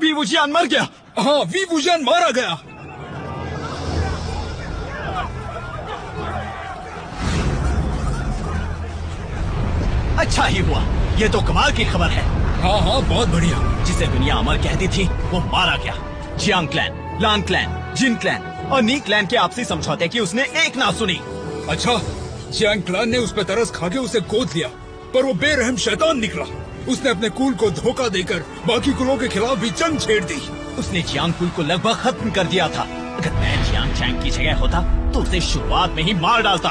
We वुजियान मर गया। हाँ, वी वुजियान मारा गया। अच्छा ही हुआ, ये तो कमाल की खबर है। हाँ हाँ, बहुत बढ़िया। जिसे दुनिया अमर कहती थी वो मारा गया। जियांग क्लैन, लान क्लैन, जिन क्लैन और नी क्लैन के आपसी समझौते की उसने एक ना सुनी। अच्छा, जियांग क्लैन ने उस पर तरस खाके उसे गोद लिया, पर वो बेरहम शैतान निकला। उसने अपने कुल को धोखा देकर बाकी कुलों के खिलाफ भी जंग छेड़ दी। उसने जियांग कुल को लगभग खत्म कर दिया था। अगर मैं जियांग चैंग की जगह होता तो उसे शुरुआत में ही मार डालता।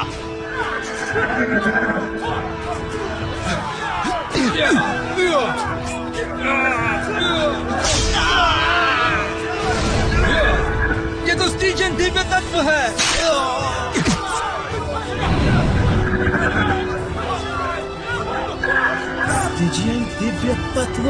ये तो स्टीजन दिव्य तत्व है। स्टीजन दिव्य तत्व।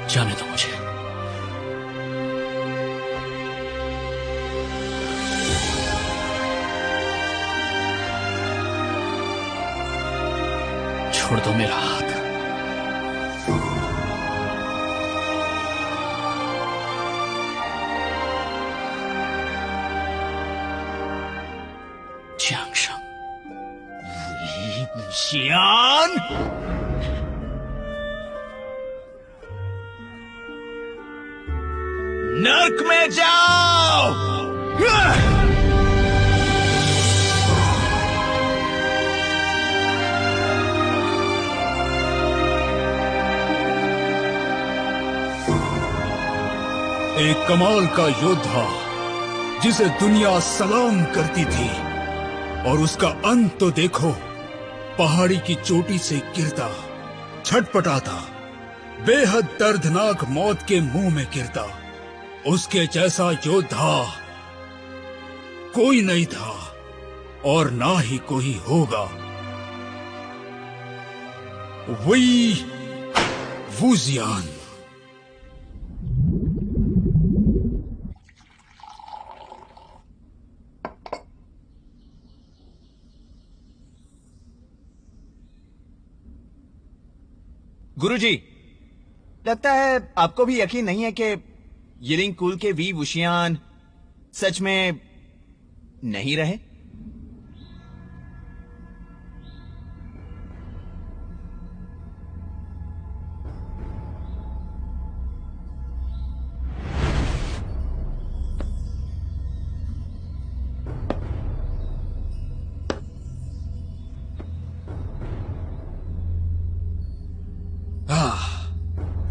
जाने दो मुझे। छोड़ दो मेरा हाथ। जियांगशंग, वी वुजियान। नर्क में जाओ। एक कमाल का योद्धा जिसे दुनिया सलाम करती थी, और उसका अंत तो देखो, पहाड़ी की चोटी से गिरता, छटपटाता, बेहद दर्दनाक मौत के मुंह में गिरता। उसके जैसा योद्धा कोई नहीं था और ना ही कोई होगा। वी वुजियान। गुरुजी, लगता है आपको भी यकीन नहीं है कि यिलिंग कुल के वी वुशियान सच में नहीं रहे।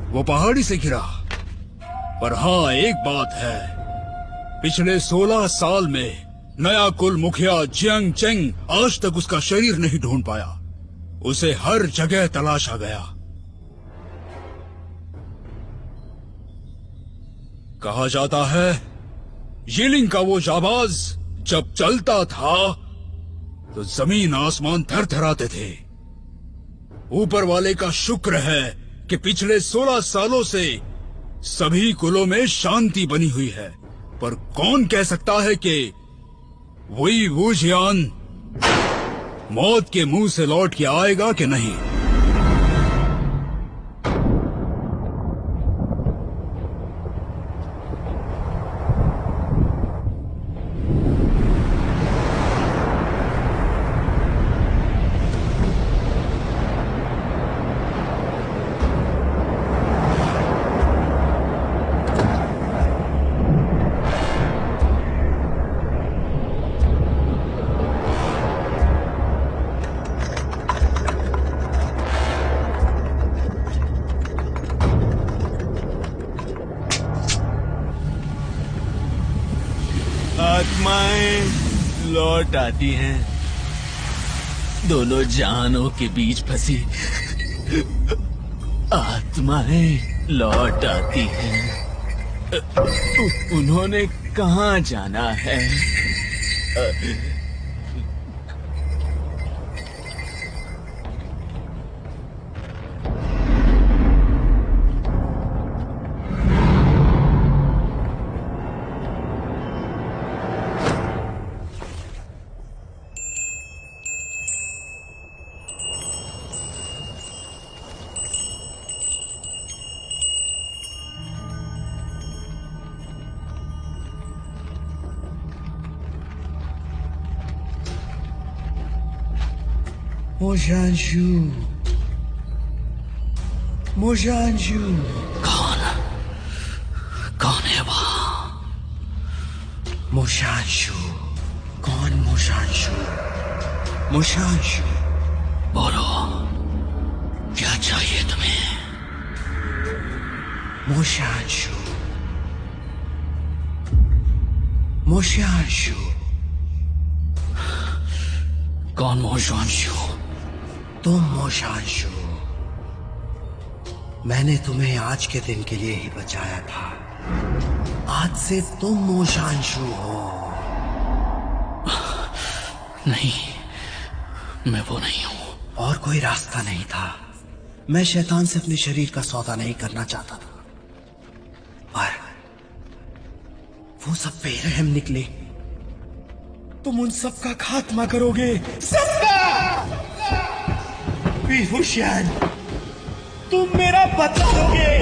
वो पहाड़ी से गिरा, पर हाँ एक बात है, पिछले 16 साल में नया कुल मुखिया जियांग चेंग आज तक उसका शरीर नहीं ढूंढ पाया। उसे हर जगह तलाशा गया। कहा जाता है यिलिंग का वो जाबाज जब चलता था तो जमीन आसमान थरथराते थे। ऊपर वाले का शुक्र है कि पिछले 16 सालों से सभी कुलों में शांति बनी हुई है, पर कौन कह सकता है कि वही वुशियान मौत के मुंह से लौट के आएगा कि नहीं? आत्माएं लौट आती हैं, दोनों जहानों के बीच फंसी आत्माएं लौट आती हैं। उन्होंने कहाँ जाना है? मोशांशु, मोशांशु। कौन है वहां? मोशांशु, कौन मोशांशु? मोशांशु, बोलो, क्या चाहिए तुम्हें? मोशांशु, मोशांशु। कौन मोशांशु? तुम मोशांशु। मैंने तुम्हें आज के दिन के लिए ही बचाया था। आज से तुम मोशांशु हो। नहीं, मैं वो नहीं हूं। और कोई रास्ता नहीं था। मैं शैतान से अपने शरीर का सौदा नहीं करना चाहता था, पर वो सब बेरहम निकले। तुम उन सबका खात्मा करोगे, सबका। वीर हुशियान, तुम मेरा बदला लोगे।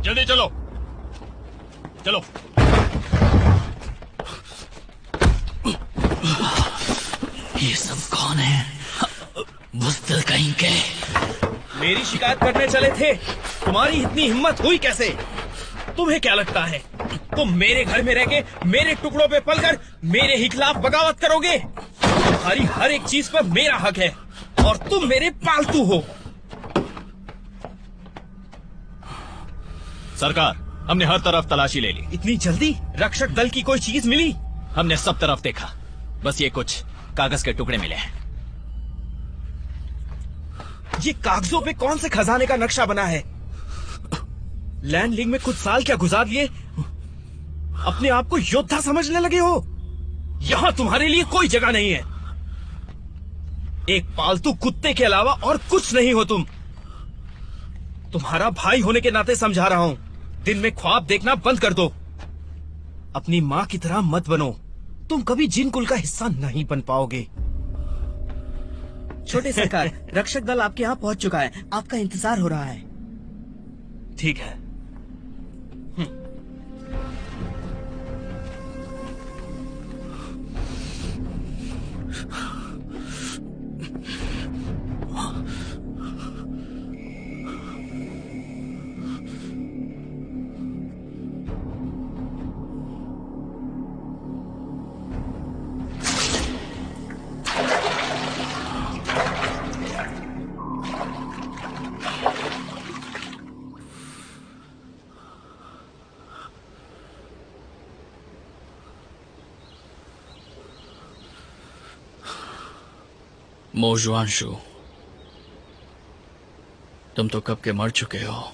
जल्दी चलो, चलो। ये सब कौन है? बुज़दिल कहीं के। मेरी शिकायत करने चले थे। तुम्हारी इतनी हिम्मत हुई कैसे? तुम्हें क्या लगता है तुम मेरे घर में रह के मेरे टुकड़ों पे पलकर मेरे ही खिलाफ बगावत करोगे? तुम्हारी हर एक चीज पर मेरा हक है और तुम मेरे पालतू हो। सरकार, हमने हर तरफ तलाशी ले ली। इतनी जल्दी रक्षक दल की कोई चीज मिली? हमने सब तरफ देखा, बस ये कुछ कागज के टुकड़े मिले हैं। ये कागजों पे कौन से खजाने का नक्शा बना है? लैंड लीग में कुछ साल क्या गुजार लिए अपने आप को योद्धा समझने लगे हो? यहां तुम्हारे लिए कोई जगह नहीं है। एक पालतू कुत्ते के अलावा और कुछ नहीं हो तुम। तुम्हारा भाई होने के नाते समझा रहा हूं, दिन में ख्वाब देखना बंद कर दो। अपनी मां की तरह मत बनो। तुम कभी जिन कुल का हिस्सा नहीं बन पाओगे। छोटे सरकार, रक्षक दल आपके यहाँ पहुंच चुका है। आपका इंतजार हो रहा है। ठीक है। मोजुआंशु, तुम तो कब के मर चुके हो।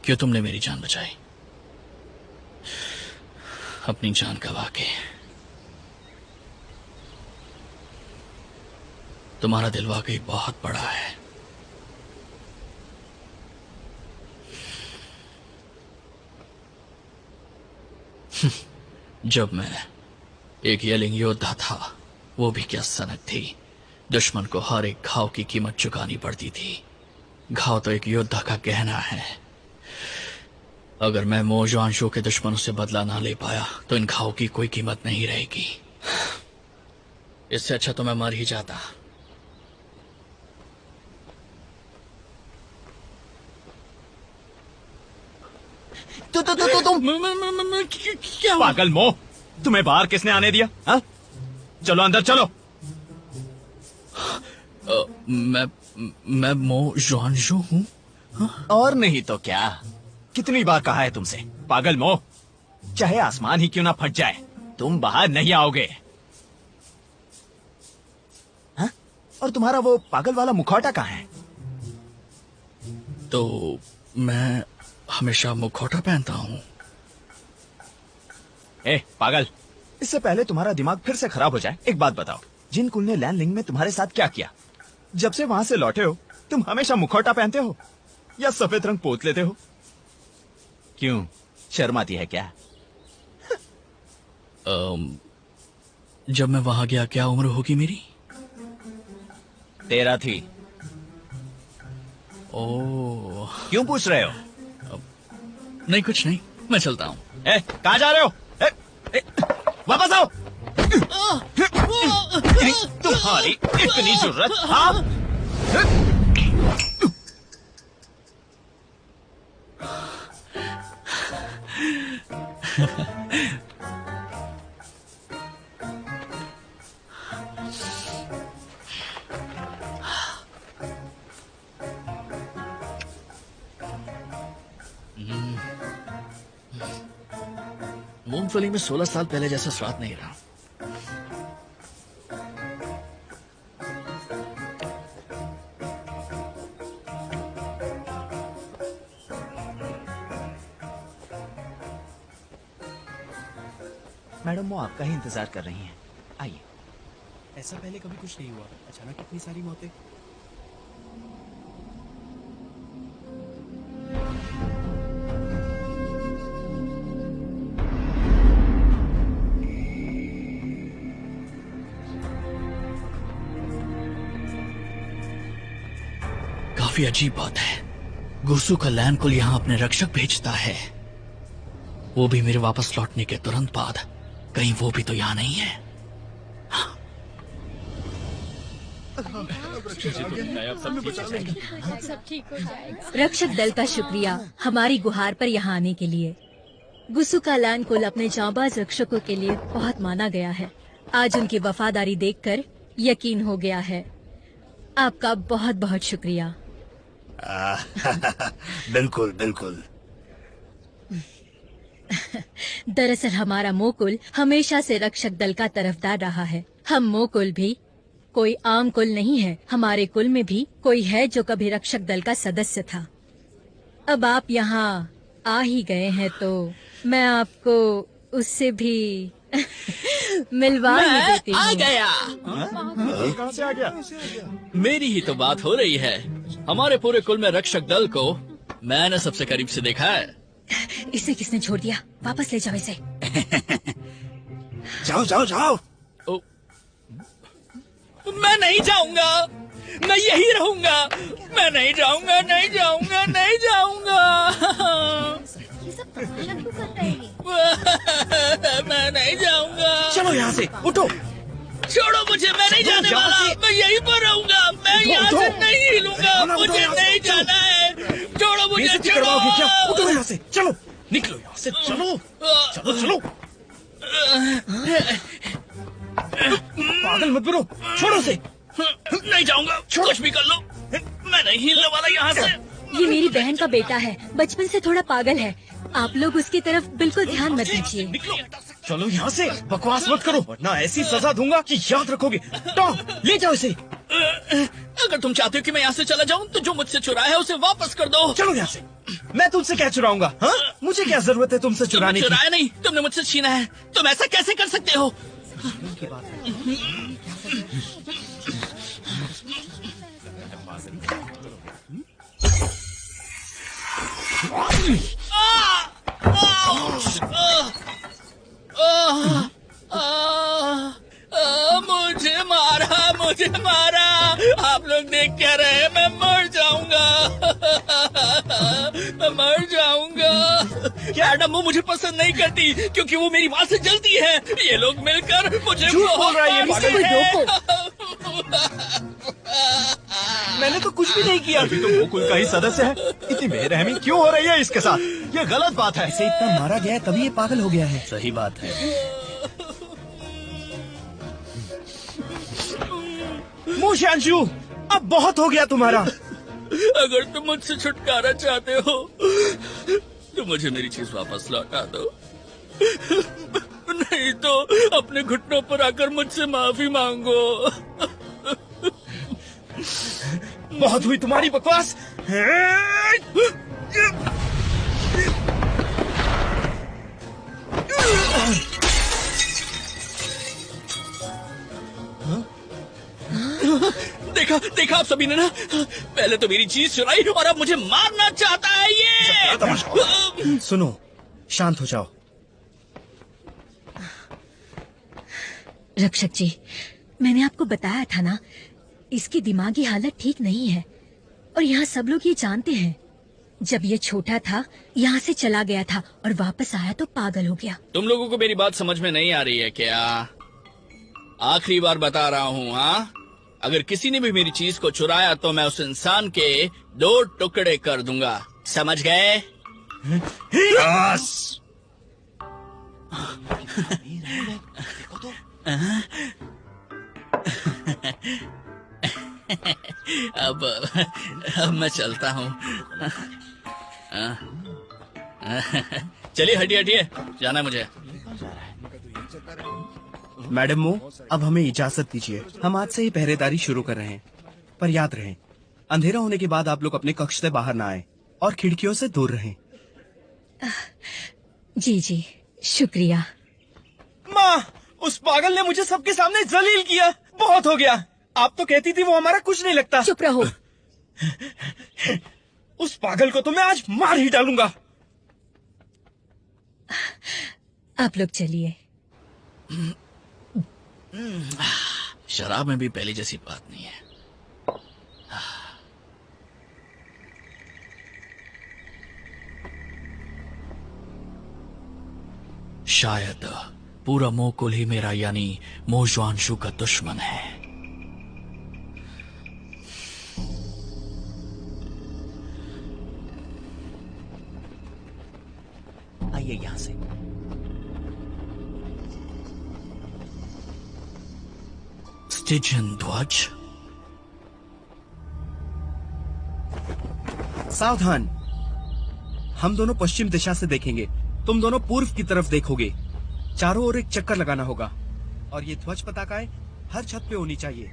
क्यों तुमने मेरी जान बचाई? अपनी जान गवा के। तुम्हारा दिल वाकई बहुत बड़ा है। जब मैं एक येलिंग योद्धा था, वो भी क्या सनक थी। दुश्मन को हर एक घाव की कीमत चुकानी पड़ती थी। घाव तो एक योद्धा का गहना है। अगर मैं मोजुआंशु के दुश्मनों से बदला ना ले पाया तो इन घाव की कोई कीमत नहीं रहेगी। इससे अच्छा तो मैं मर ही जाता। तुम क्या पागल मोह, तुम्हें बाहर किसने आने दिया? हा? चलो अंदर चलो। मैं मोजुआंशु हूँ। और नहीं तो क्या। कितनी बार कहा है तुमसे, पागल मोह, चाहे आसमान ही क्यों ना फट जाए, तुम बाहर नहीं आओगे। हा? और तुम्हारा वो पागल वाला मुखौटा कहाँ है? तो मैं हमेशा मुखौटा पहनता हूँ। ए पागल, इससे पहले तुम्हारा दिमाग फिर से खराब हो जाए, एक बात बताओ, जिन कुल ने लैंडलिंग में तुम्हारे साथ क्या किया? जब से वहां से लौटे हो तुम हमेशा मुखौटा पहनते हो या सफेद रंग पोत लेते हो? क्यों, शर्म आती है क्या? जब मैं वहां गया क्या उम्र होगी मेरी? 13 थी। ओह, क्यों पूछ रहे हो? नहीं कुछ नहीं, मैं चलता हूँ। कहाँ जा रहे हो? वापस आओ। तुम्हारी इतनी जरूरत? हाँ? मूंगफली में 16 साल पहले जैसा स्वाद नहीं रहा। मैडम वो आपका ही इंतजार कर रही हैं, आइए। ऐसा पहले कभी कुछ नहीं हुआ, अचानक इतनी सारी मौतें। काफी अजीब बात है, गुरसु का लैन कुल यहाँ अपने रक्षक भेजता है, वो भी मेरे वापस लौटने के तुरंत बाद। कहीं वो भी तो यहाँ नहीं है। सब ठीक हो जाएगा। रक्षक दल का शुक्रिया हमारी गुहार पर यहाँ आने के लिए। गुरसु का लैन कुल अपने जांबाज रक्षकों के लिए बहुत माना गया है। आज उनकी वफादारी देखकर यकीन हो गया है। आपका बहुत बहुत शुक्रिया। बिल्कुल बिल्कुल। दरअसल हमारा मोकुल हमेशा से रक्षक दल का तरफदार रहा है। हम मोकुल भी कोई आम कुल नहीं है। हमारे कुल में भी कोई है जो कभी रक्षक दल का सदस्य था। अब आप यहाँ आ ही गए हैं तो मैं आपको उससे भी मिलवा ही देती हूँ। आ गया। कहाँ से आ गया? मेरी ही तो बात हो रही है। हमारे पूरे कुल में रक्षक दल को मैंने सबसे करीब से देखा है। इसे किसने छोड़ दिया? वापस ले जाओ इसे। जाओ जाओ जाओ। मैं नहीं जाऊंगा, मैं यही रहूंगा। मैं नहीं जाऊंगा, नहीं जाऊंगा, नहीं जाऊंगा। मैं नहीं जाऊंगा। चलो यहाँ से उठो। छोड़ो मुझे, मैं नहीं जाने वाला। मैं यहीं पर रहूंगा। मैं यहाँ से नहीं हिलूंगा। मुझे नहीं जाना है। छोड़ो मुझे, बेइज्जती छोड़ो। करवाओगे क्या? उठो यहाँ से, चलो निकलो यहाँ से, चलो चलो चलो। पागल मत बनो, छोड़ो से। नहीं जाऊंगा, कुछ भी कर लो। मैं नहीं हिलने वाला यहाँ से। ये मेरी बहन का बेटा है, बचपन से थोड़ा पागल है। आप लोग उसकी तरफ बिल्कुल ध्यान मत दीजिए। निकलो, चलो यहाँ से। बकवास मत करो वरना ऐसी सजा दूंगा कि याद रखोगे। टॉम, ले जाओ इसे। अगर तुम चाहते हो कि मैं यहाँ से चला जाऊँ तो जो मुझसे चुराया है उसे वापस कर दो। चलो यहाँ से। मैं तुमसे क्या चुराऊंगा? हाँ, मुझे क्या जरूरत है तुमसे तुमने चुराने की? चुराया नहीं, तुमने मुझसे छीना है। तुम ऐसा कैसे कर सकते हो? मुझे मारा। आप लोग देख क्या रहे हैं? मैं मर जाऊंगा। मैं मर जाऊंगा। एडम वो मुझे पसंद नहीं करती क्योंकि वो मेरी माँ से जलती है। ये लोग मिलकर मुझे झूठ बोल रहा है ये इसे पागल। रोको। मैंने तो कुछ भी नहीं किया। अभी तो गोकुल का ही सदस्य है, इतनी बेरहमी क्यों हो रही है इसके साथ? ये गलत बात है। इसे इतना मारा गया है तभी ये पागल हो गया है। सही बात है। मोशांशु, अब बहुत हो गया तुम्हारा। अगर तुम मुझसे छुटकारा चाहते हो तो मुझे मेरी चीज वापस लौटा दो, नहीं तो अपने घुटनों पर आकर मुझसे माफी मांगो। बहुत हुई तुम्हारी बकवास। देखा देखा आप सभी ने ना, पहले तो मेरी चीज चुराई और अब मुझे मारना चाहता है ये। सुनो, शांत हो जाओ। रक्षक जी, मैंने आपको बताया था ना, इसकी दिमागी हालत ठीक नहीं है और यहाँ सब लोग ये जानते हैं। जब ये छोटा था यहाँ से चला गया था और वापस आया तो पागल हो गया। तुम लोगों को मेरी बात समझ में नहीं आ रही है क्या? आखिरी बार बता रहा हूँ, हाँ, अगर किसी ने भी मेरी चीज को चुराया तो मैं उस इंसान के 2 टुकड़े कर दूंगा, समझ गए? अब मैं चलता हूँ। चलिए हटिए हटिए, जाना है मुझे। मैडम मो, अब हमें इजाजत दीजिए। हम आज से ही पहरेदारी शुरू कर रहे हैं, पर याद रहे अंधेरा होने के बाद आप लोग अपने कक्ष से बाहर ना आए और खिड़कियों से दूर रहें। जी जी, शुक्रिया। माँ, उस पागल ने मुझे सबके सामने जलील किया। बहुत हो गया। आप तो कहती थी वो हमारा कुछ नहीं लगता। चुप रहो। उस पागल को तो मैं आज मार ही डालूंगा। आप लोग चलिए। शराब में भी पहले जैसी बात नहीं है। शायद पूरा मोकुल ही मेरा यानी मोजुआंशु का दुश्मन है। आइए यहाँ से। स्टिजन ध्वज, सावधान। हम दोनों पश्चिम दिशा से देखेंगे, तुम दोनों पूर्व की तरफ देखोगे। चारों ओर एक चक्कर लगाना होगा और ये ध्वज पताकाएं हर छत पे होनी चाहिए।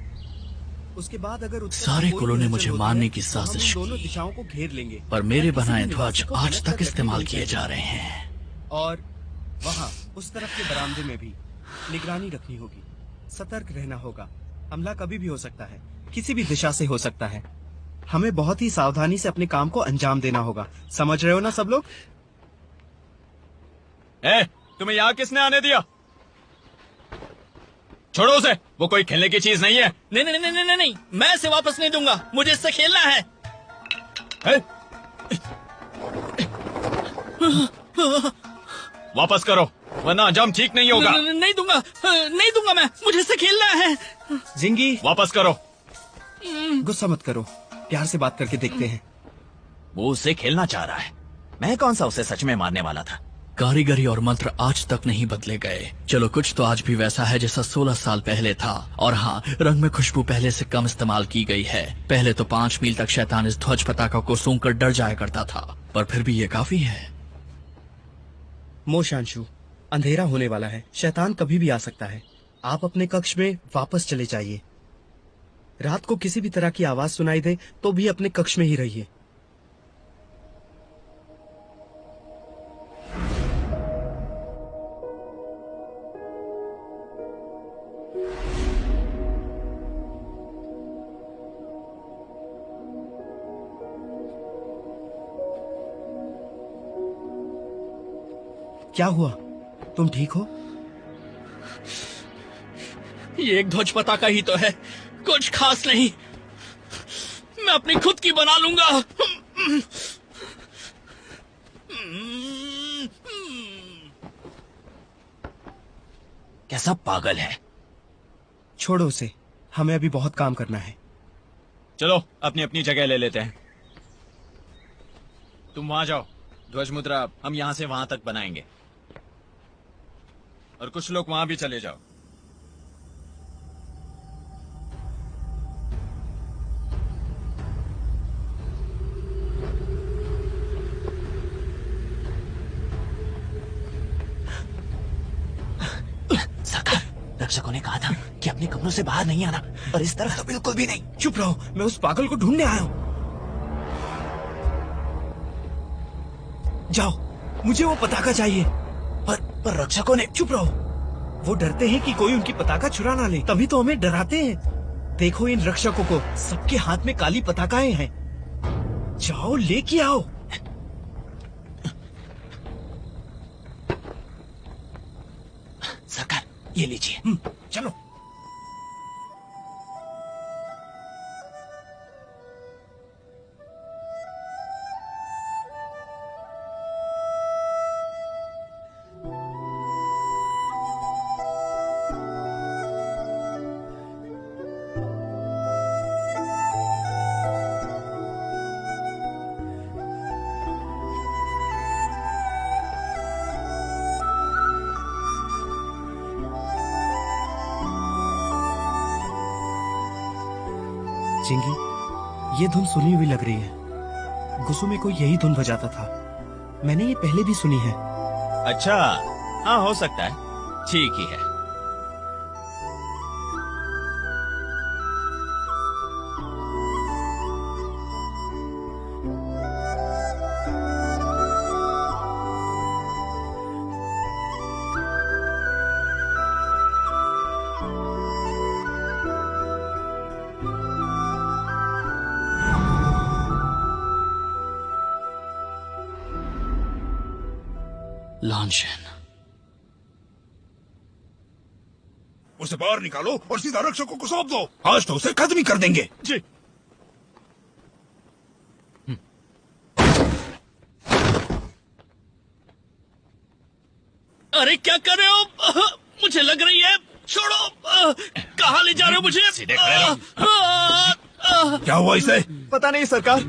उसके बाद अगर उत्तर सारे से कोई कुलों ने हलचल मुझे होती मारने है, की तो साजिश हम दोनों की। दिशाओं को घेर लेंगे। पर मेरे या किसी बनाए भी ध्वज निवासी को आज अलग तक इस्तेमाल रखनी किए होगी। जा रहे हैं। और वहाँ उस तरफ के बरामदे में भी निगरानी रखनी होगी। सतर्क रहना होगा। हमला कभी भी हो सकता है, किसी भी दिशा से हो सकता है। हमें बहुत ही सावधानी से अपने काम को अंजाम देना होगा। समझ रहे हो ना सब लोग? तुम्हें यहाँ किसने आने दिया? छोड़ो उसे, वो कोई खेलने की चीज नहीं है। नहीं नहीं नहीं नहीं नहीं, मैं इसे वापस नहीं दूंगा। मुझे इससे खेलना है। वापस करो वरना अंजाम ठीक नहीं होगा। नहीं दूंगा, नहीं दूंगा मैं। मुझे इससे खेलना है। जिंगी, वापस करो। गुस्सा मत करो, प्यार से बात करके देखते हैं। वो उससे खेलना चाह रहा है, मैं कौन सा उसे सच में मारने वाला था। कारीगरी और मंत्र आज तक नहीं बदले गए। चलो कुछ तो आज भी वैसा है जैसा 16 साल पहले था। और हाँ, रंग में खुशबू पहले से कम इस्तेमाल की गई है। पहले तो 5 मील तक शैतान इस ध्वज पताका को सूंघकर डर जाया करता था, पर फिर भी ये काफी है। मोशांशु, अंधेरा होने वाला है, शैतान कभी भी आ सकता है। आप अपने कक्ष में वापस चले जाइए। रात को किसी भी तरह की आवाज सुनाई दे तो भी अपने कक्ष में ही रहिए। क्या हुआ? तुम ठीक हो? ये एक ध्वज पताका ही तो है, कुछ खास नहीं। मैं अपनी खुद की बना लूंगा। कैसा पागल है। छोड़ो उसे, हमें अभी बहुत काम करना है। चलो अपनी अपनी जगह ले लेते हैं। तुम वहां जाओ, ध्वज मुद्रा हम यहां से वहां तक बनाएंगे, और कुछ लोग वहां भी चले जाओ। सरकार, रक्षकों ने कहा था कि अपने कमरों से बाहर नहीं आना, और इस तरफ तो बिल्कुल भी नहीं। चुप रहो, मैं उस पागल को ढूंढने आया हूं। जाओ, मुझे वो पताका चाहिए। पर रक्षकों ने। चुप रहो, वो डरते हैं कि कोई उनकी पताका चुरा ना ले, तभी तो हमें डराते हैं। देखो इन रक्षकों को, सबके हाथ में काली पताकाएं हैं। जाओ लेके आओ। सरकार, ये लीजिए। चलो। चिंगी, ये धुन सुनी हुई लग रही है। गुस्सू में कोई यही धुन बजाता था। मैंने ये पहले भी सुनी है। अच्छा, हाँ हो सकता है, ठीक ही है। लांछन, उसे बाहर निकालो और सीधा रक्षकों को सौंप दो। आज तो उसे खत्म ही कर देंगे। जी। अरे क्या कर रहे हो? मुझे लग रही है, छोड़ो। कहाँ ले जा रहे हो मुझे? सीधे खड़े रहो। क्या हुआ इसे? पता नहीं सरकार।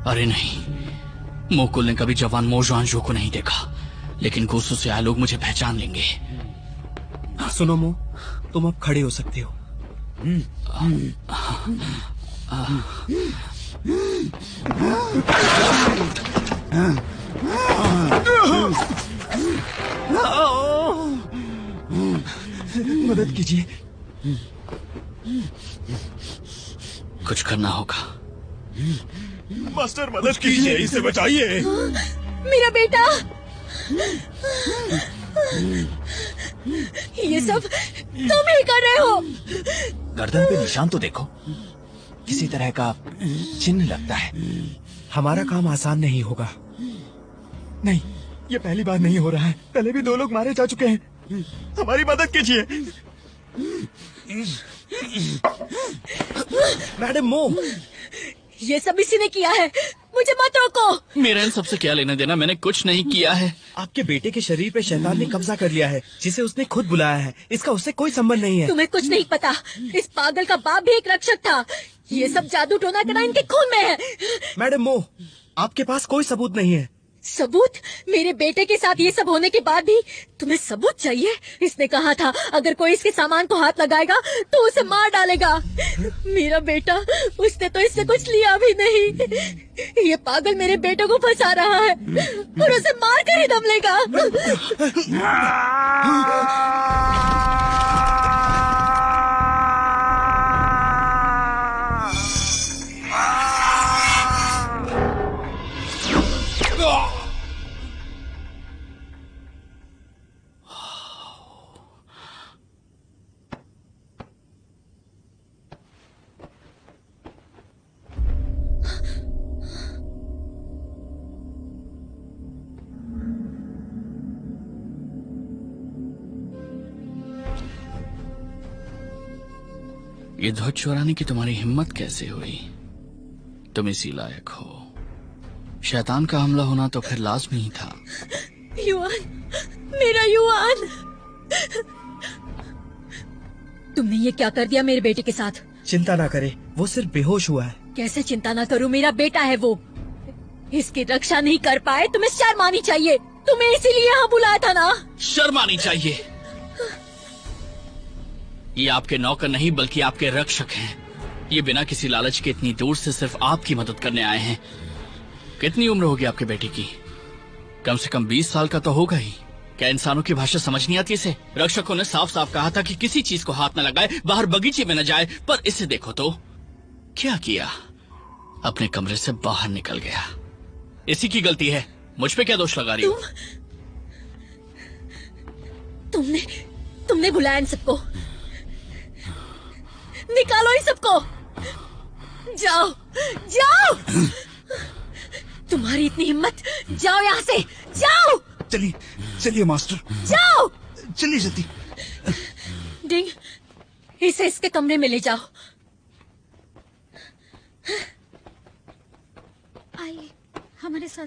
अरे नहीं, मुकुल ने कभी जवान मोजुआंजू को नहीं देखा, लेकिन गुस्सू से आए लोग मुझे पहचान लेंगे। सुनो मो, तुम अब खड़े हो सकते हो। मदद कीजिए। कुछ करना होगा। मास्टर मदद कीजिए, इसे बचाइए। मेरा बेटा, ये सब तुम ही कर रहे हो। गर्दन पे निशान तो देखो, किसी तरह का चिन्ह लगता है। हमारा काम आसान नहीं होगा। नहीं, ये पहली बार नहीं हो रहा है। पहले भी 2 लोग मारे जा चुके हैं। हमारी मदद कीजिए। मैडम मो, ये सब इसी ने किया है, मुझे मत रोको। मेरा इन सबसे क्या लेना देना, मैंने कुछ नहीं किया है। आपके बेटे के शरीर पे शैतान ने कब्जा कर लिया है, जिसे उसने खुद बुलाया है। इसका उससे कोई संबंध नहीं है। तुम्हें कुछ नहीं पता, इस पागल का बाप भी एक रक्षक था। ये सब जादू टोना करना इनके खून में है। मैडम मो, आपके पास कोई सबूत नहीं है। सबूत? मेरे बेटे के साथ ये सब होने के बाद भी तुम्हें सबूत चाहिए? इसने कहा था अगर कोई इसके सामान को हाथ लगाएगा तो उसे मार डालेगा। मेरा बेटा, उसने तो इससे कुछ लिया भी नहीं। ये पागल मेरे बेटे को फंसा रहा है और उसे मार कर ही दम लेगा। ये ध्वज चुराने की तुम्हारी हिम्मत कैसे हुई? तुम इसी लायक हो। शैतान का हमला होना तो फिर लाजमी ही था। युआन, मेरा युआन, तुमने ये क्या कर दिया मेरे बेटे के साथ? चिंता ना करे, वो सिर्फ बेहोश हुआ है। कैसे चिंता ना करूं, मेरा बेटा है वो। इसकी रक्षा नहीं कर पाए, तुम्हें शर्म आनी चाहिए। तुम्हें इसीलिए यहाँ बुलाया था ना। शर्म आनी चाहिए। ये आपके नौकर नहीं बल्कि आपके रक्षक हैं। ये बिना किसी लालच के इतनी दूर से सिर्फ आपकी मदद करने आए हैं। कितनी उम्र होगी आपके बेटे की? कम से कम 20 साल का तो होगा ही। क्या इंसानों की भाषा समझ नहीं आती इसे? रक्षकों ने साफ साफ कहा था कि किसी चीज को हाथ न लगाए, बाहर बगीचे में न जाए, पर इसे देखो तो क्या किया, अपने कमरे से बाहर निकल गया। इसी की गलती है, मुझ पे क्या दोष लगा रही हो? तुमने बुलाया इन सबको। निकालो इन सबको, जाओ जाओ। तुम्हारी इतनी हिम्मत, जाओ यहाँ से, जाओ। चलिए चलिए मास्टर, जाओ। चलिए जल्दी। डिंग, इसे इसके कमरे में ले जाओ। आइए हमारे साथ।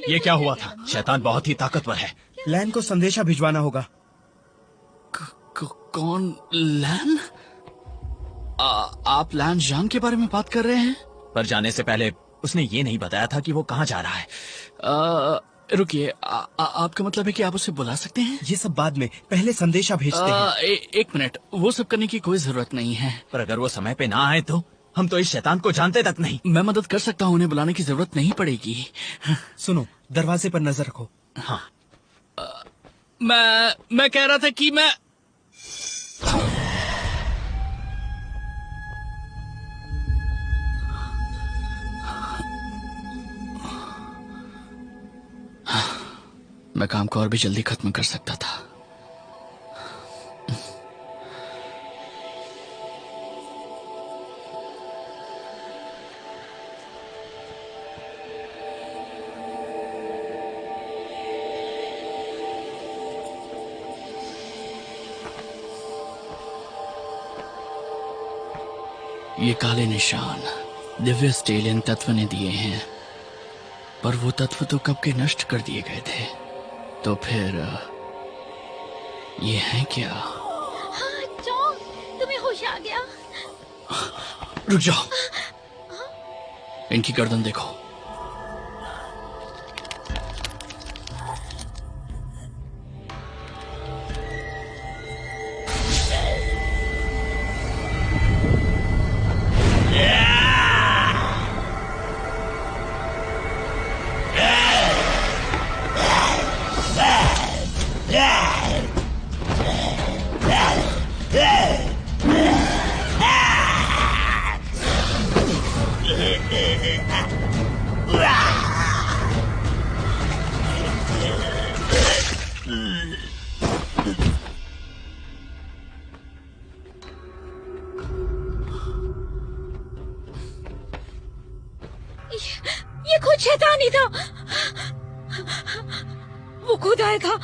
ये क्या हुआ था? शैतान बहुत ही ताकतवर है। लैन को संदेशा भिजवाना होगा। कौन? लैन? आप लैन जान के बारे में बात कर रहे हैं? पर जाने से पहले उसने ये नहीं बताया था कि वो कहाँ जा रहा है। रुकिए, आपका मतलब है कि आप उसे बुला सकते हैं? ये सब बाद में, पहले संदेशा भेजते हैं। एक मिनट, वो सब करने की कोई जरूरत नहीं है। पर अगर वो समय पे ना आए तो? हम तो इस शैतान को जानते तक नहीं। मैं मदद कर सकता हूँ, उन्हें बुलाने की जरूरत नहीं पड़ेगी। सुनो, दरवाजे पर नजर रखो। हाँ। मैं कह रहा था कि मैं काम को और भी जल्दी खत्म कर सकता था। ये काले निशान दिव्य स्टेलियन तत्व ने दिए हैं, पर वो तत्व तो कब के नष्ट कर दिए गए थे। तो फिर ये है क्या? हाँ, जॉन, तुम्हें होश आ गया? रुक जाओ, इनकी गर्दन देखो। ये खुद शैतान ही था। वो खुद आया था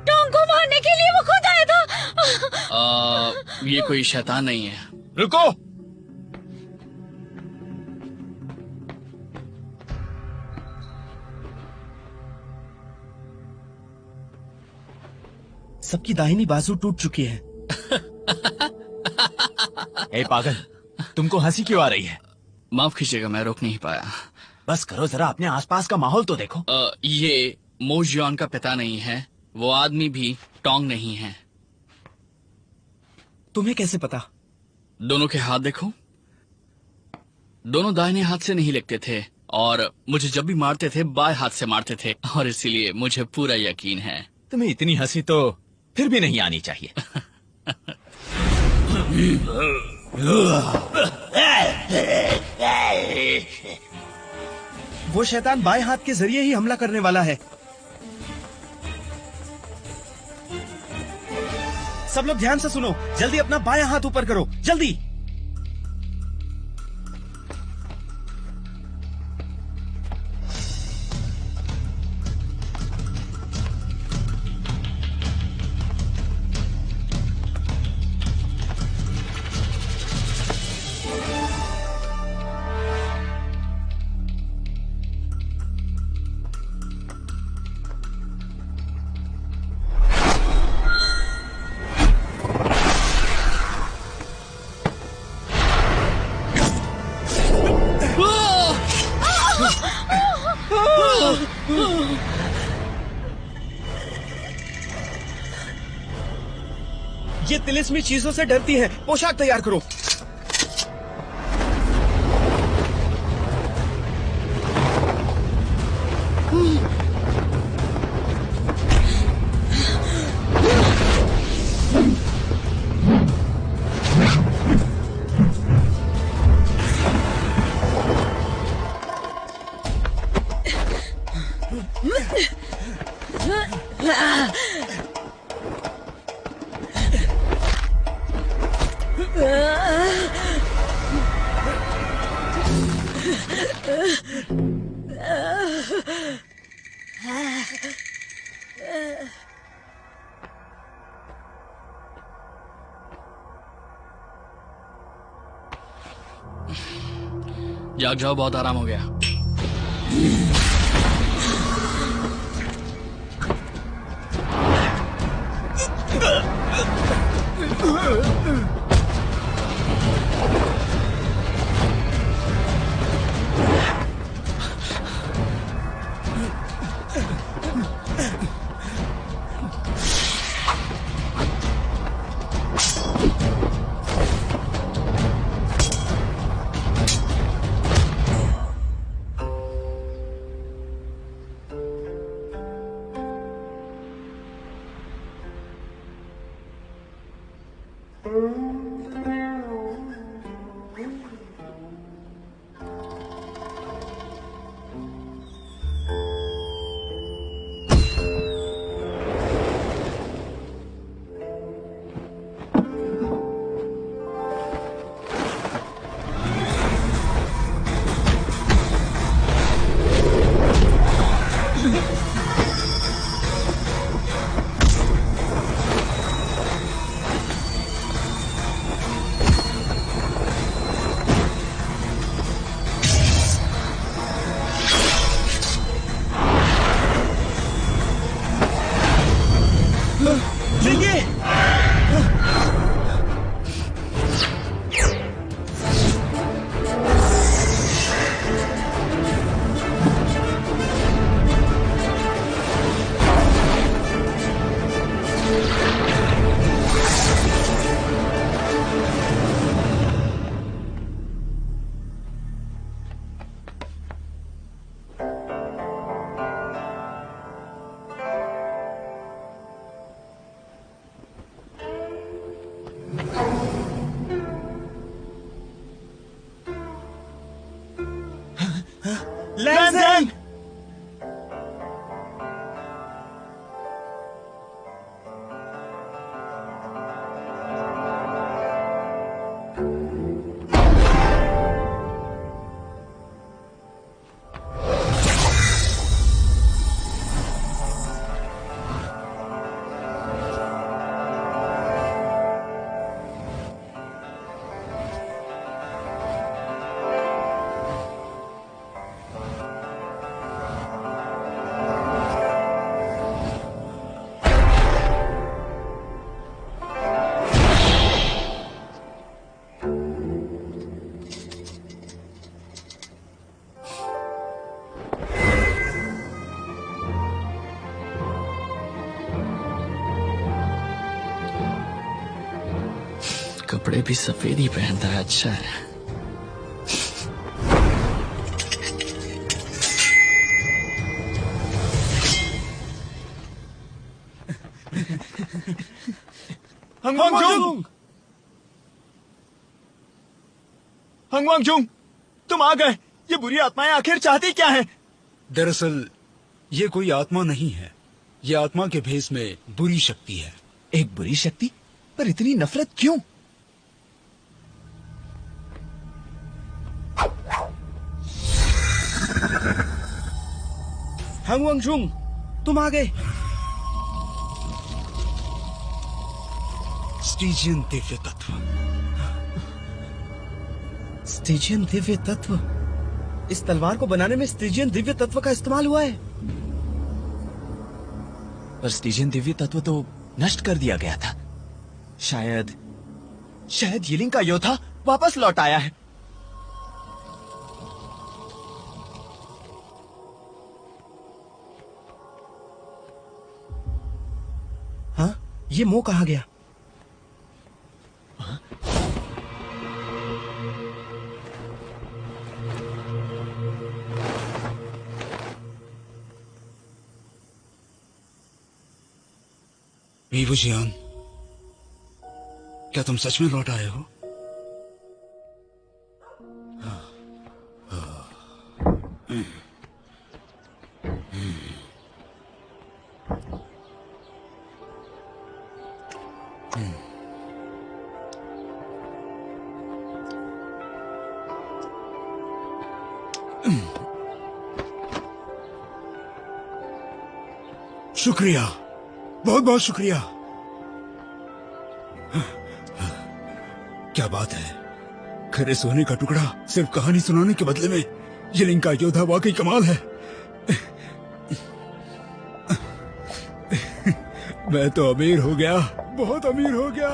टॉन्ग को मारने के लिए। वो खुद आया था। ये कोई शैतान नहीं है। रुको, सबकी दाहिनी बाजू टूट चुकी है। ए पागल, तुमको हंसी क्यों आ रही है? माफ कीजिएगा, मैं रोक नहीं पाया। बस करो जरा, अपने आसपास का माहौल तो देखो। ये मोजियन का पिता नहीं है, वो आदमी भी टोंग नहीं है। तुम्हें कैसे पता? दोनों के हाथ देखो, दोनों दाहिने हाथ से नहीं लिखते थे, और मुझे जब भी मारते थे बाएं हाथ से मारते थे, और इसीलिए मुझे पूरा यकीन है। तुम्हें इतनी हंसी तो फिर भी नहीं आनी चाहिए। वो शैतान बाएं हाथ के जरिए ही हमला करने वाला है। सब लोग ध्यान से सुनो, जल्दी अपना बायां हाथ ऊपर करो, जल्दी। ये तिलिस्मी चीजों से डरती है। पोशाक तैयार करो। जाग जाओ, बहुत आराम हो गया। लैंजन! कपड़े भी सफेद ही पहनता है, अच्छा है। हंगवांग हंगवांग, तुम आ गए। ये बुरी आत्माएं आखिर चाहती क्या है? दरअसल ये कोई आत्मा नहीं है, ये आत्मा के भेष में बुरी शक्ति है। एक बुरी शक्ति? पर इतनी नफरत क्यों? हंगवांग, तुम आ गए। स्टीजियन दिव्य तत्व। स्टीजियन दिव्य तत्व? इस तलवार को बनाने में स्टीजियन दिव्य तत्व का इस्तेमाल हुआ है। पर स्टीजियन दिव्य तत्व तो नष्ट कर दिया गया था। शायद यिलिंग का योद्धा वापस लौट आया है। हाँ, ये मोह कहाँ गया? वीवूजियान, क्या तुम सच में लौट आए हो? शुक्रिया, बहुत बहुत शुक्रिया। क्या बात है, खरे सोने का टुकड़ा सिर्फ कहानी सुनाने के बदले में यिलिंग का योद्धा वाकई कमाल है। मैं तो अमीर हो गया, बहुत अमीर हो गया।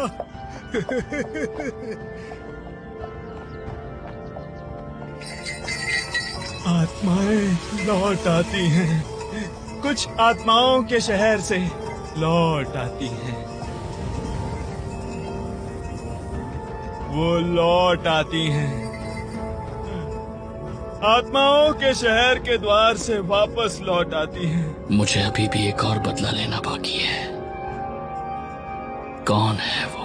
आत्माएं लौट आती हैं, कुछ आत्माओं के शहर से लौट आती हैं। वो लौट आती हैं, आत्माओं के शहर के द्वार से वापस लौट आती हैं। मुझे अभी भी एक और बदला लेना बाकी है। कौन है वो?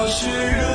是